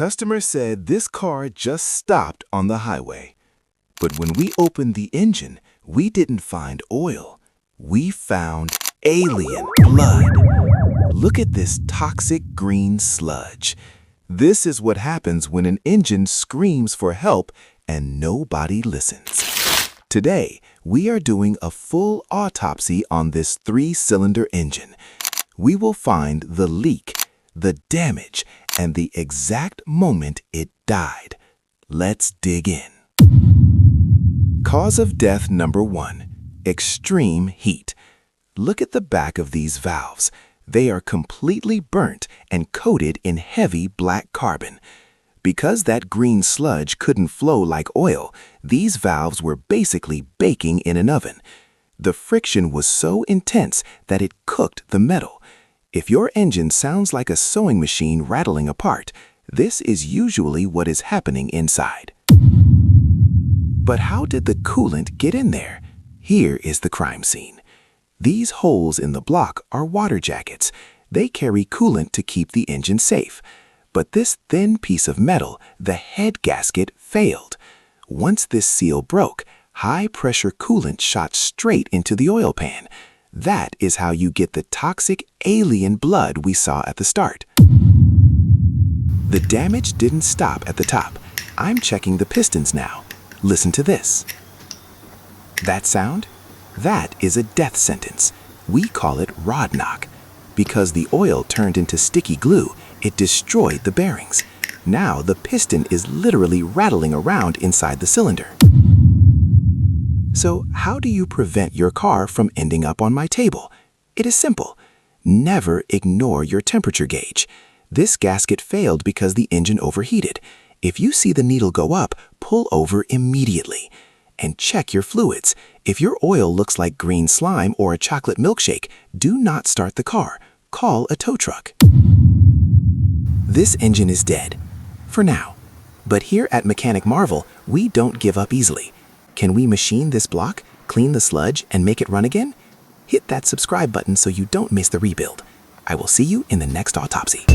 customer said this car just stopped on the highway. But when we opened the engine, we didn't find oil. We found alien blood. Look at this toxic green sludge. This is what happens when an engine screams for help and nobody listens. Today, we are doing a full autopsy on this 3-cylinder engine. We will find the leak, the damage, and the exact moment it died. Let's dig in. Cause of death number 1, extreme heat. Look at the back of these valves. They are completely burnt and coated in heavy black carbon. Because that green sludge couldn't flow like oil, these valves were basically baking in an oven. The friction was so intense that it cooked the metal. If your engine sounds like a sewing machine rattling apart, this is usually what is happening inside. But how did the coolant get in there? Here is the crime scene. These holes in the block are water jackets. They carry coolant to keep the engine safe. But this thin piece of metal, the head gasket, failed. Once this seal broke, high-pressure coolant shot straight into the oil pan. That is how you get the toxic alien blood we saw at the start. The damage didn't stop at the top. I'm checking the pistons now. Listen to this. That sound? That is a death sentence. We call it rod knock. Because the oil turned into sticky glue, it destroyed the bearings. Now the piston is literally rattling around inside the cylinder. So how do you prevent your car from ending up on my table? It is simple. Never ignore your temperature gauge. This gasket failed because the engine overheated. If you see the needle go up, pull over immediately. And check your fluids. If your oil looks like green slime or a chocolate milkshake, do not start the car. Call a tow truck. This engine is dead. For now. But here at Mechanic Marvel, we don't give up easily. Can we machine this block, clean the sludge, and make it run again? Hit that subscribe button so you don't miss the rebuild. I will see you in the next autopsy.